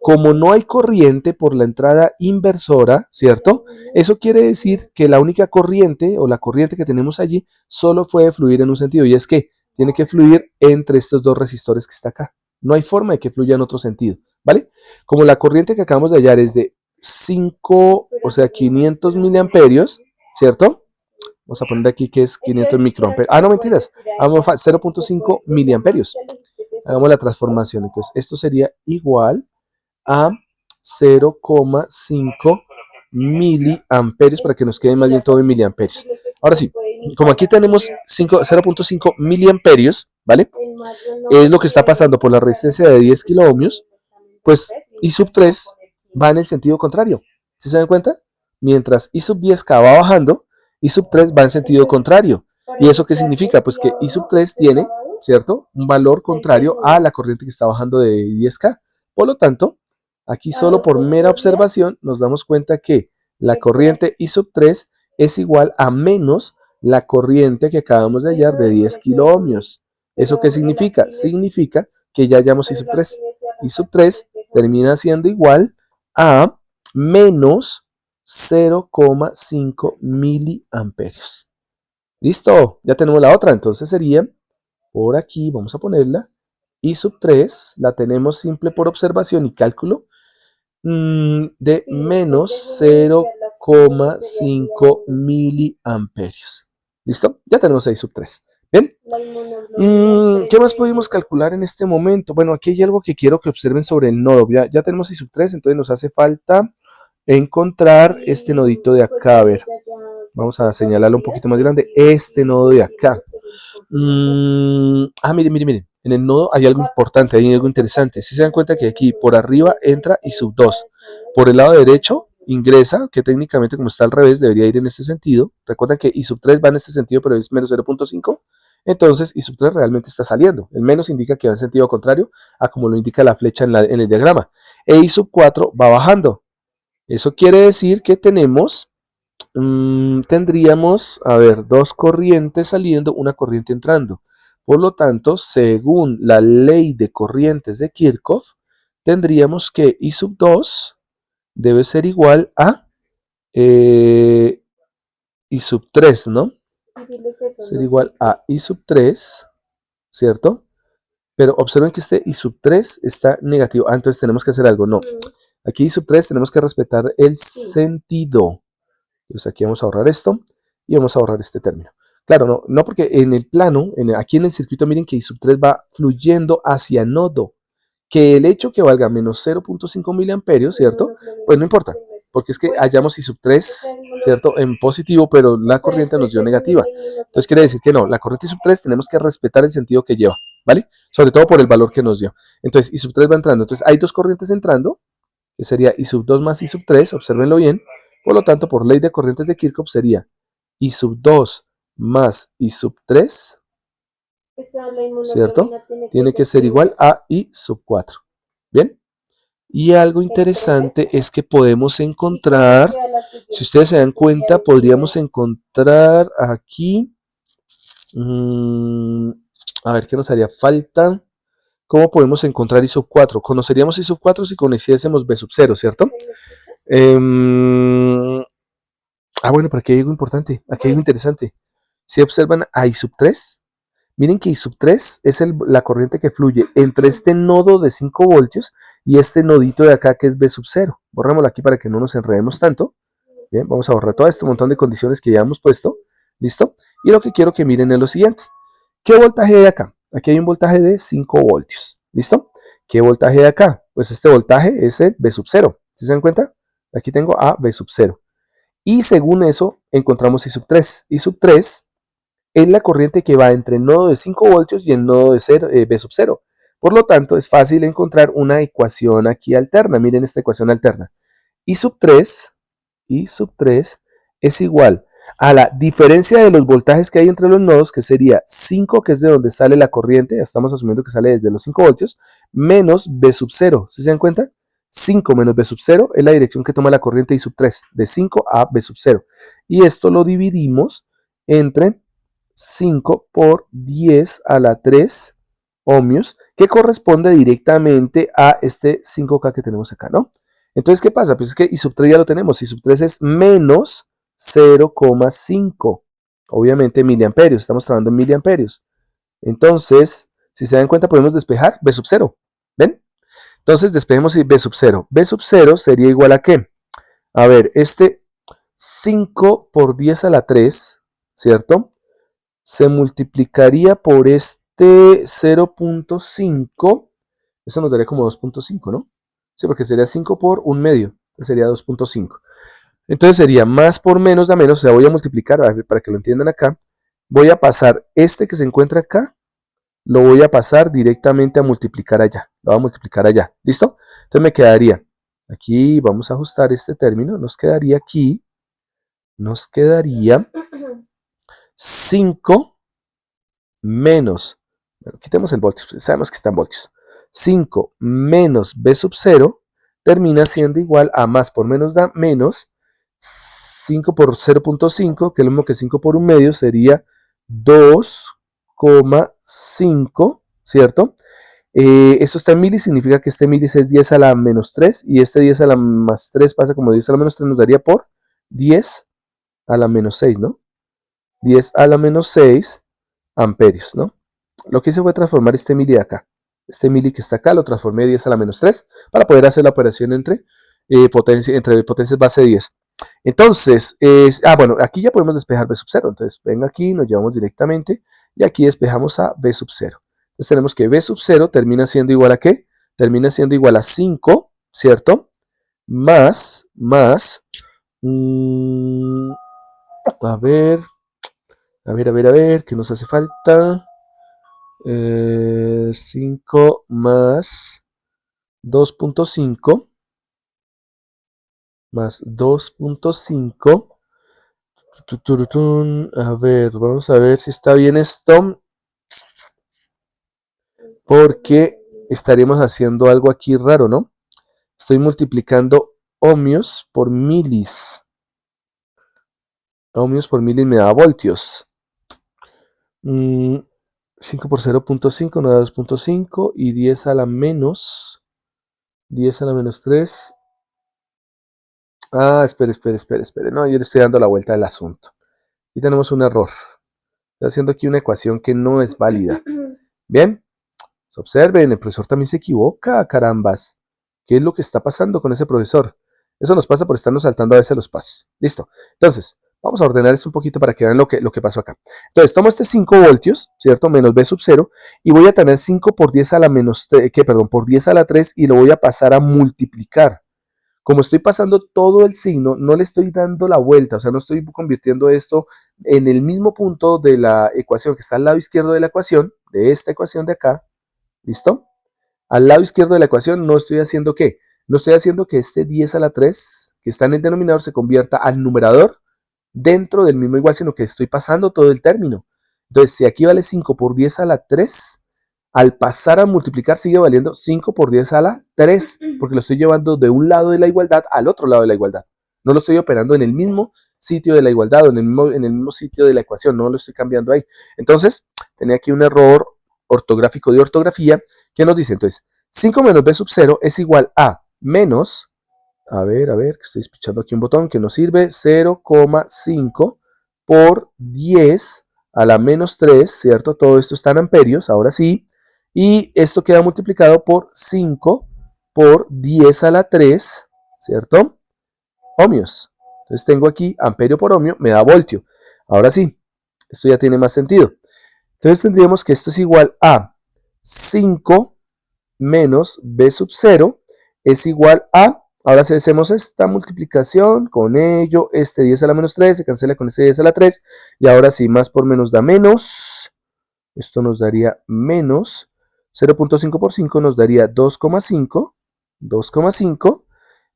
Como no hay corriente por la entrada inversora, ¿cierto? Eso quiere decir que la única corriente o la corriente que tenemos allí solo puede fluir en un sentido, y es que tiene que fluir entre estos dos resistores que está acá. No hay forma de que fluya en otro sentido, ¿vale? Como la corriente que acabamos de hallar es de 5, o sea, 500 miliamperios, ¿cierto? Vamos a poner aquí que es 500 microamperios. Ah, no, mentiras. Vamos a 0.5 miliamperios. Hagamos la transformación. Entonces, esto sería igual a 0,5 miliamperios para que nos quede más bien todo en miliamperios. Ahora sí, como aquí tenemos 0.5 miliamperios, ¿vale? Es lo que está pasando por la resistencia de 10 kiloohmios, pues I sub 3 va en el sentido contrario. ¿Sí se dan cuenta? Mientras I sub 10K va bajando, I sub 3 va en sentido contrario. ¿Y eso qué significa? Pues que I sub 3 tiene, ¿cierto? Un valor contrario a la corriente que está bajando de 10K. Por lo tanto, aquí solo por mera observación nos damos cuenta que la corriente I sub 3 es igual a menos la corriente que acabamos de hallar de 10 kiloohmios. ¿Eso qué significa? Significa que ya hallamos I sub 3. I sub 3 termina siendo igual a menos 0,5 miliamperios. Listo, ya tenemos la otra. Entonces sería, por aquí vamos a ponerla, I sub 3, la tenemos simple por observación y cálculo, de menos 0,5 miliamperios. ¿Listo? Ya tenemos I sub 3. ¿Bien? ¿Qué más pudimos calcular en este momento? Bueno, aquí hay algo que quiero que observen sobre el nodo. Ya tenemos I sub 3, entonces nos hace falta encontrar este nodito de acá. A ver, vamos a señalarlo un poquito más grande. Este nodo de acá. Miren. En el nodo hay algo importante, hay algo interesante. Si se dan cuenta que aquí por arriba entra I sub 2. Por el lado derecho ingresa, que técnicamente como está al revés debería ir en este sentido. Recuerda que I sub 3 va en este sentido, pero es menos 0.5. Entonces I sub 3 realmente está saliendo. El menos indica que va en sentido contrario a como lo indica la flecha en el diagrama. E I sub 4 va bajando. Eso quiere decir que tendríamos, a ver, dos corrientes saliendo, una corriente entrando. Por lo tanto, según la ley de corrientes de Kirchhoff, tendríamos que I sub 2 debe ser igual a I sub 3, ¿no? Ser igual a I sub 3, ¿cierto? Pero observen que este I sub 3 está negativo. Ah, entonces tenemos que hacer algo. No. Aquí I sub 3 tenemos que respetar el sentido. Entonces aquí vamos a ahorrar esto y vamos a ahorrar este término. Claro, no porque en el plano, aquí en el circuito, miren que I sub 3 va fluyendo hacia nodo. Que el hecho que valga menos 0.5 miliamperios, ¿cierto? Pues no importa, porque es que hallamos I sub 3, ¿cierto? En positivo, pero la corriente nos dio negativa. Entonces quiere decir que no, la corriente I sub 3 tenemos que respetar el sentido que lleva, ¿vale? Sobre todo por el valor que nos dio. Entonces I sub 3 va entrando. Entonces hay dos corrientes entrando, que sería I sub 2 más I sub 3, obsérvenlo bien. Por lo tanto, por ley de corrientes de Kirchhoff sería I sub 2 más I sub 3, ¿cierto? Tiene que ser igual a I sub 4. ¿Bien? Y algo interesante es que podemos encontrar, si ustedes se dan cuenta, podríamos encontrar aquí, a ver qué nos haría falta. ¿Cómo podemos encontrar I sub 4? Conoceríamos I sub 4 si conociésemos B sub 0, ¿cierto? Bueno, pero aquí hay algo importante, aquí hay algo interesante. Si observan a I sub 3, miren que I sub 3 es la corriente que fluye entre este nodo de 5 voltios y este nodito de acá que es B sub 0. Borrémoslo aquí para que no nos enredemos tanto. Bien, vamos a borrar todo este montón de condiciones que ya hemos puesto. ¿Listo? Y lo que quiero que miren es lo siguiente. ¿Qué voltaje hay acá? Aquí hay un voltaje de 5 voltios. ¿Listo? ¿Qué voltaje hay acá? Pues este voltaje es el B sub 0. ¿Sí se dan cuenta? Aquí tengo a B sub 0. Y según eso, encontramos I sub 3. I sub 3 es la corriente que va entre el nodo de 5 voltios y el nodo de B sub 0. Por lo tanto, es fácil encontrar una ecuación aquí alterna. Miren esta ecuación alterna. I sub 3 es igual a la diferencia de los voltajes que hay entre los nodos, que sería 5, que es de donde sale la corriente, estamos asumiendo que sale desde los 5 voltios, menos B sub 0. ¿Sí se dan cuenta? 5 menos B sub 0 es la dirección que toma la corriente I sub 3, de 5 a B sub 0. Y esto lo dividimos entre 5 por 10 a la 3 ohmios, que corresponde directamente a este 5K que tenemos acá, ¿no? Entonces, ¿qué pasa? Pues es que I sub 3 ya lo tenemos. I sub 3 es menos 0,5. Obviamente miliamperios. Estamos trabajando en miliamperios. Entonces, si se dan cuenta, podemos despejar B sub 0. ¿Ven? Entonces, despejemos B sub 0. B sub 0 sería igual a ¿qué? A ver, este 5 por 10 a la 3, ¿cierto? Se multiplicaría por este 0.5. Eso nos daría como 2.5, ¿no? Sí, porque sería 5 por 1 medio, sería 2.5. Entonces sería más por menos da menos, o sea, voy a multiplicar, a ver, para que lo entiendan acá, voy a pasar este que se encuentra acá, lo voy a pasar directamente a multiplicar allá, lo voy a multiplicar allá, ¿listo? Entonces me quedaría, aquí vamos a ajustar este término, nos quedaría aquí, nos quedaría 5 menos, bueno, quitemos el voltios, sabemos que está en voltios, 5 menos B sub 0 termina siendo igual a más por menos da menos 5 por 0.5, que es lo mismo que 5 por 1 medio, sería 2,5, ¿cierto? Esto está en milis, significa que este milis es 10 a la menos 3, y este 10 a la más 3 pasa como 10 a la menos 3, nos daría por 10 a la menos 6, ¿no? 10 a la menos 6 amperios, ¿no? Lo que hice fue transformar este mili de acá. Este mili que está acá lo transformé de 10 a la menos 3 para poder hacer la operación entre potencias base 10. Entonces, bueno, aquí ya podemos despejar B sub 0. Entonces, ven aquí, nos llevamos directamente y aquí despejamos a B sub 0. Entonces, tenemos que B sub 0 termina siendo igual a ¿qué? Termina siendo igual a 5, ¿cierto? Más, a ver, ¿qué nos hace falta? 5 más 2.5 más 2.5. A ver, vamos a ver si está bien esto, porque estaríamos haciendo algo aquí raro, ¿no? Estoy multiplicando ohmios por milis. Ohmios por milis me da voltios. 5 por 0.5 nos da 2.5 y 10 a la menos 3. Espere. No, yo le estoy dando la vuelta del asunto. Y tenemos un error. Estoy haciendo aquí una ecuación que no es válida. Bien, observen, el profesor también se equivoca, carambas. ¿Qué es lo que está pasando con ese profesor? Eso nos pasa por estarnos saltando a veces los pasos. Listo. Entonces, vamos a ordenar esto un poquito para que vean lo que pasó acá. Entonces, tomo este 5 voltios, ¿cierto? Menos V sub 0, y voy a tener 5 por 10 a la menos 3, por 10 a la 3, y lo voy a pasar a multiplicar. Como estoy pasando todo el signo, no le estoy dando la vuelta, o sea, no estoy convirtiendo esto en el mismo punto de la ecuación que está al lado izquierdo de la ecuación, de esta ecuación de acá, ¿listo? Al lado izquierdo de la ecuación no estoy haciendo ¿qué? No estoy haciendo que este 10 a la 3, que está en el denominador, se convierta al numerador dentro del mismo igual, sino que estoy pasando todo el término. Entonces, si aquí vale 5 por 10 a la 3, al pasar a multiplicar sigue valiendo 5 por 10 a la 3, porque lo estoy llevando de un lado de la igualdad al otro lado de la igualdad. No lo estoy operando en el mismo sitio de la igualdad o en el mismo sitio de la ecuación, no lo estoy cambiando ahí. Entonces, tenía aquí un error ortográfico de ortografía que nos dice, entonces, 5 menos b sub 0 es igual a menos, a ver, que estoy pichando aquí un botón que nos sirve, 0,5 por 10 a la menos 3, ¿cierto? Todo esto está en amperios, ahora sí. Y esto queda multiplicado por 5 por 10 a la 3, ¿cierto? Ohmios. Entonces tengo aquí amperio por ohmio, me da voltio. Ahora sí, esto ya tiene más sentido. Entonces tendríamos que esto es igual a 5 menos b sub 0 es igual a, ahora si hacemos esta multiplicación, con ello, este 10 a la menos 3 se cancela con este 10 a la 3, y ahora sí, más por menos da menos, esto nos daría menos, 0.5 por 5 nos daría 2,5,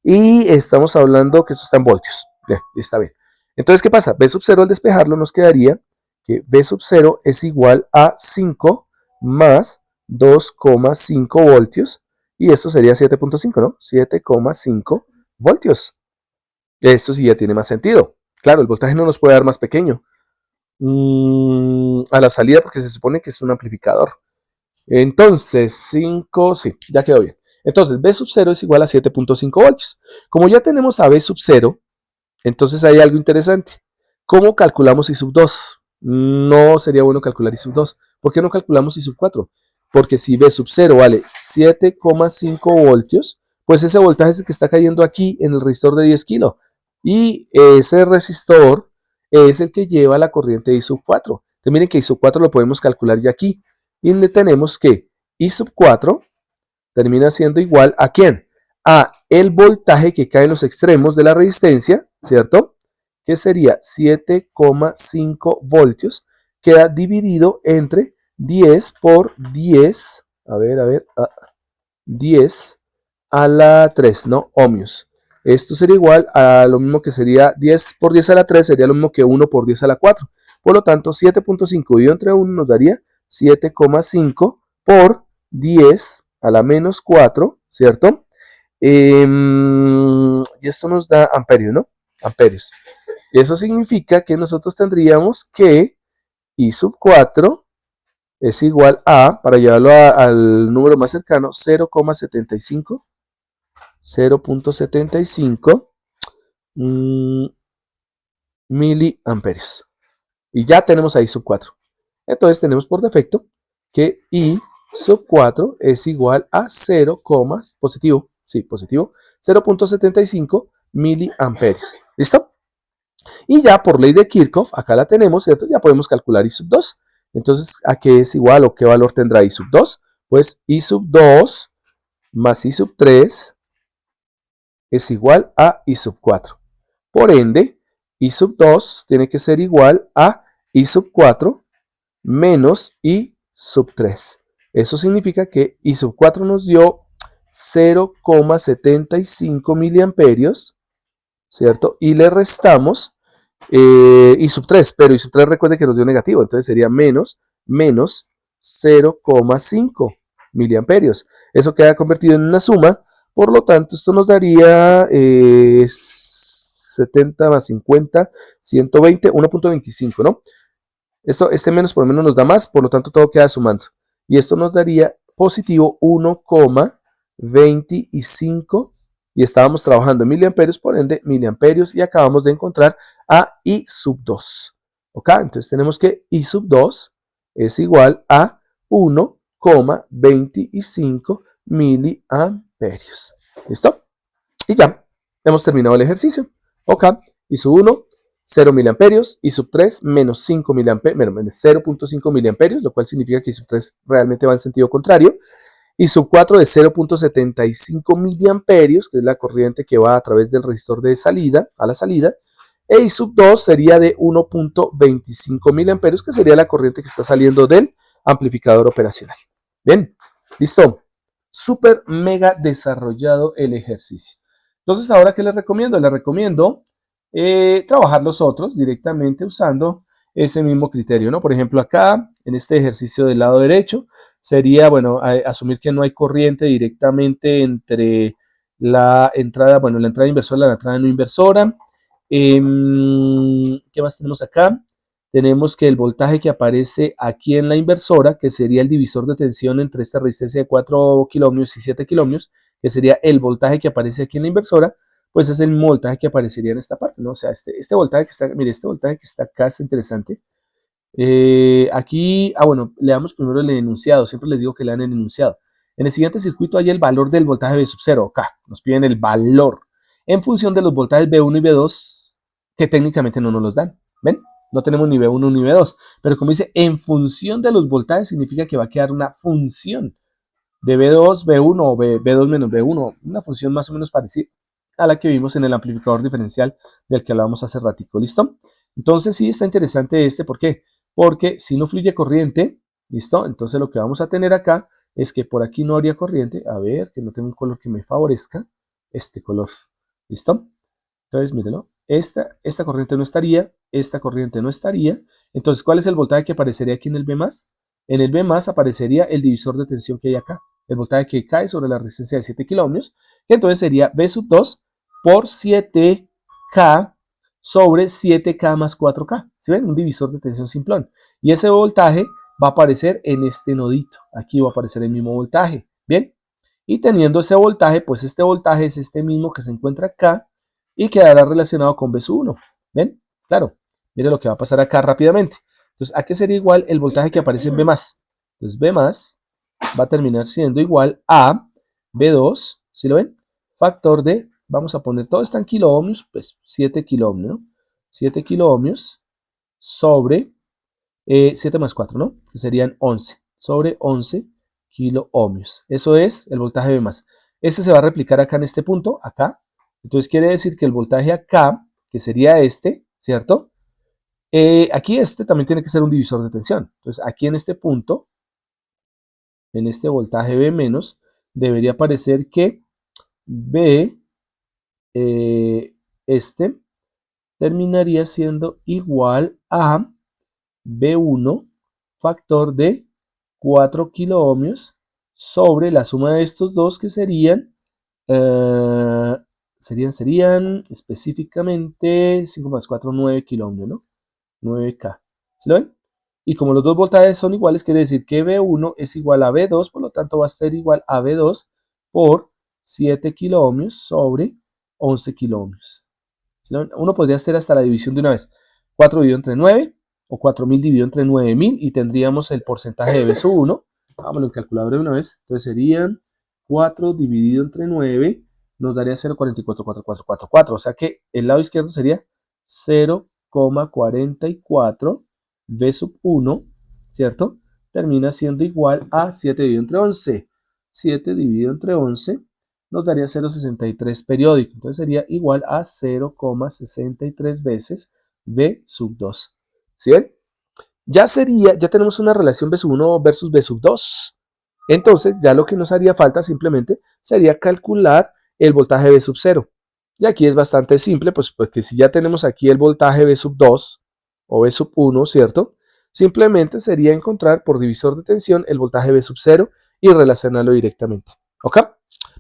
y estamos hablando que eso está en voltios, está bien. Entonces, ¿qué pasa? B sub 0 al despejarlo nos quedaría que B sub 0 es igual a 5 más 2,5 voltios, y esto sería 7.5, ¿no? 7,5 voltios. Esto sí ya tiene más sentido. Claro, el voltaje no nos puede dar más pequeño a la salida porque se supone que es un amplificador. Entonces, 5, sí, ya quedó bien. Entonces, B sub 0 es igual a 7.5 voltios. Como ya tenemos a B sub 0, entonces hay algo interesante. ¿Cómo calculamos I sub 2? No sería bueno calcular I sub 2. ¿Por qué no calculamos I sub 4? Porque si B sub 0 vale 7,5 voltios, pues ese voltaje es el que está cayendo aquí en el resistor de 10 kilos. Y ese resistor es el que lleva la corriente de I sub 4. Entonces miren que I sub 4 lo podemos calcular ya aquí. Y le tenemos que I sub 4 termina siendo igual a ¿quién? A el voltaje que cae en los extremos de la resistencia, ¿cierto? Que sería 7,5 voltios, queda dividido entre 10 por 10, 10 a la 3, ¿no? Ohmios. Esto sería igual a lo mismo que sería 10 por 10 a la 3, sería lo mismo que 1 por 10 a la 4. Por lo tanto, 7.5 dividido entre 1 nos daría 7,5 por 10 a la menos 4, ¿cierto? Y esto nos da amperios, ¿no? Amperios. Eso significa que nosotros tendríamos que I sub 4 es igual a, para llevarlo al número más cercano, 0,75 miliamperios. Y ya tenemos a I sub 4. Entonces tenemos por defecto que I sub 4 es igual a 0, positivo, 0.75 miliamperios. ¿Listo? Y ya por ley de Kirchhoff, acá la tenemos, ¿cierto? Ya podemos calcular I sub 2. Entonces, ¿a qué es igual o qué valor tendrá I sub 2? Pues I sub 2 más I sub 3 es igual a I sub 4. Por ende, I sub 2 tiene que ser igual a I sub 4 menos I sub 3. Eso significa que I sub 4 nos dio 0,75 miliamperios, ¿cierto? Y le restamos I sub 3, pero I sub 3 recuerde que nos dio negativo, entonces sería menos 0,5 miliamperios. Eso queda convertido en una suma Por lo tanto, esto nos daría 70 más 50, 120, 1.25, ¿no? Este menos por menos nos da más, por lo tanto todo queda sumando. Y esto nos daría positivo 1,25 y estábamos trabajando en miliamperios, por ende miliamperios, y acabamos de encontrar a I sub 2. ¿Ok? Entonces tenemos que I sub 2 es igual a 1,25 miliamperios. ¿Listo? Y ya, hemos terminado el ejercicio. Ok, I sub 1, 0 miliamperios, I sub 3, menos 5 miliamperios, menos 0.5 miliamperios, lo cual significa que I sub 3 realmente va en sentido contrario. Y sub 4 de 0.75 miliamperios, que es la corriente que va a través del resistor de salida, a la salida. E I sub 2 sería de 1.25 miliamperios, que sería la corriente que está saliendo del amplificador operacional. Bien, listo. Súper mega desarrollado el ejercicio. Entonces, ¿ahora qué les recomiendo? Les recomiendo trabajar los otros directamente usando ese mismo criterio, ¿no? Por ejemplo, acá, en este ejercicio del lado derecho, sería, bueno, asumir que no hay corriente directamente entre la entrada, bueno, la entrada inversora y la entrada no inversora. ¿Qué más tenemos acá? Tenemos que el voltaje que aparece aquí en la inversora, que sería el divisor de tensión entre esta resistencia de 4 kiloohmios y 7 kiloohmios, que sería el voltaje que aparece aquí en la inversora, pues es el mismo voltaje que aparecería en esta parte, ¿no? O sea, este voltaje que está, mire, este voltaje que está acá está interesante. Aquí, bueno, leamos primero el enunciado, siempre les digo que lean el enunciado. En el siguiente circuito hay el valor del voltaje V sub 0, acá, nos piden el valor, en función de los voltajes V1 y V2, que técnicamente no nos los dan, ¿ven? No tenemos ni V1 ni V2, pero como dice, en función de los voltajes significa que va a quedar una función de V2, V1 o V2 menos V1, una función más o menos parecida a la que vimos en el amplificador diferencial del que hablábamos hace ratico, ¿listo? Entonces sí está interesante ¿por qué? Porque si no fluye corriente, ¿listo? Entonces lo que vamos a tener acá es que por aquí no habría corriente, a ver, que no tengo un color que me favorezca, este color, ¿listo? Entonces, mírenlo, esta corriente no estaría, esta corriente no estaría. Entonces, ¿cuál es el voltaje que aparecería aquí en el B+? En el B+ aparecería el divisor de tensión que hay acá, el voltaje que cae sobre la resistencia de 7 kiloohmios, que entonces sería V sub 2 por 7K sobre 7K más 4K. ¿Sí ven? Un divisor de tensión simplón. Y ese voltaje va a aparecer en este nodito. Aquí va a aparecer el mismo voltaje. ¿Bien? Y teniendo ese voltaje, pues este voltaje es este mismo que se encuentra acá y quedará relacionado con V sub 1. ¿Ven? Claro. Mire lo que va a pasar acá rápidamente. Entonces, ¿a qué sería igual el voltaje que aparece en B+? Entonces, B+ va a terminar siendo igual a B2, ¿sí lo ven? Factor de, vamos a poner, todo está en kiloohmios, pues 7 kiloohmios, ¿no? 7 kiloohmios sobre 7 más 4, ¿no? Que serían 11, sobre 11 kiloohmios. Eso es el voltaje B+. Este se va a replicar acá en este punto, acá. Entonces quiere decir que el voltaje acá, que sería este, ¿cierto? Aquí este también tiene que ser un divisor de tensión. Entonces aquí en este punto, en este voltaje B-, debería aparecer que B, este, terminaría siendo igual a B1 factor de 4 kiloohmios sobre la suma de estos dos que serían específicamente 5 más 4, 9 kiloohmios, ¿no? 9K. ¿Sí lo ven? Y como los dos voltajes son iguales, quiere decir que B1 es igual a B2, por lo tanto va a ser igual a B2 por 7 kiloohmios sobre 11 kiloohmios. ¿Sí lo ven? Uno podría hacer hasta la división de una vez. 4 dividido entre 9 o 4000 dividido entre 9000 y tendríamos el porcentaje de B sub 1. Vámonos en calculadora de una vez. Entonces serían 4 dividido entre 9 nos daría 0,444444. O sea que el lado izquierdo sería 0,44 V sub 1, ¿cierto? Termina siendo igual a 7 dividido entre 11. 7 dividido entre 11 nos daría 0,63 periódico. Entonces sería igual a 0,63 veces V sub 2. ¿Sí ven? Ya tenemos una relación V sub 1 versus V sub 2. Entonces ya lo que nos haría falta simplemente sería calcular el voltaje V sub 0. Y aquí es bastante simple, pues porque si ya tenemos aquí el voltaje V sub 2 o V sub 1, ¿cierto? Simplemente sería encontrar por divisor de tensión el voltaje V sub 0 y relacionarlo directamente. ¿Ok?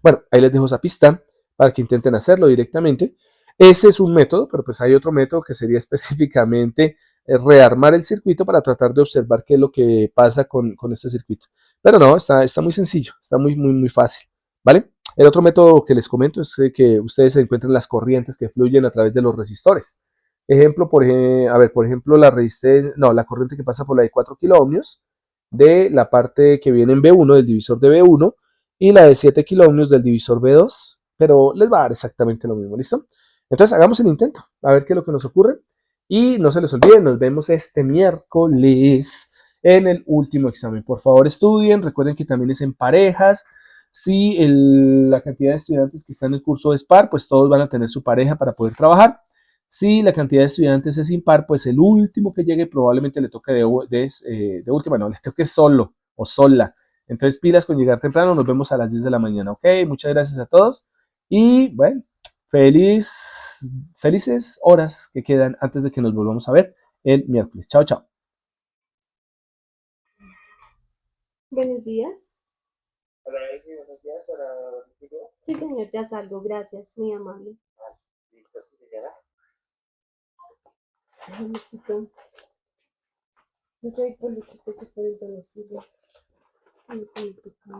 Bueno, ahí les dejo esa pista para que intenten hacerlo directamente. Ese es un método, pero pues hay otro método que sería específicamente rearmar el circuito para tratar de observar qué es lo que pasa con este circuito. Pero no, está muy sencillo, está muy fácil, ¿vale? El otro método que les comento es que ustedes encuentren las corrientes que fluyen a través de los resistores. Ejemplo, por ejemplo, la corriente que pasa por la de 4 kiloohmios de la parte que viene en B1 del divisor de B1 y la de 7 kiloohmios del divisor B2, pero les va a dar exactamente lo mismo, ¿listo? Entonces hagamos el intento, a ver qué es lo que nos ocurre. Y no se les olvide, nos vemos este miércoles en el último examen. Por favor, estudien, recuerden que también es en parejas. Si la cantidad de estudiantes que están en el curso es par, pues todos van a tener su pareja para poder trabajar. Si la cantidad de estudiantes es impar, pues el último que llegue probablemente le toque de última, no, le toque solo o sola. Entonces, pilas con llegar temprano, nos vemos a las 10 de la mañana, ¿ok? Muchas gracias a todos y bueno, felices horas que quedan antes de que nos volvamos a ver el miércoles. Chao, chao. Buenos días. Sí, señor, ya salgo. Gracias, muy amable. Ay, mijito, no te por el domicilio. Sí, sí, sí.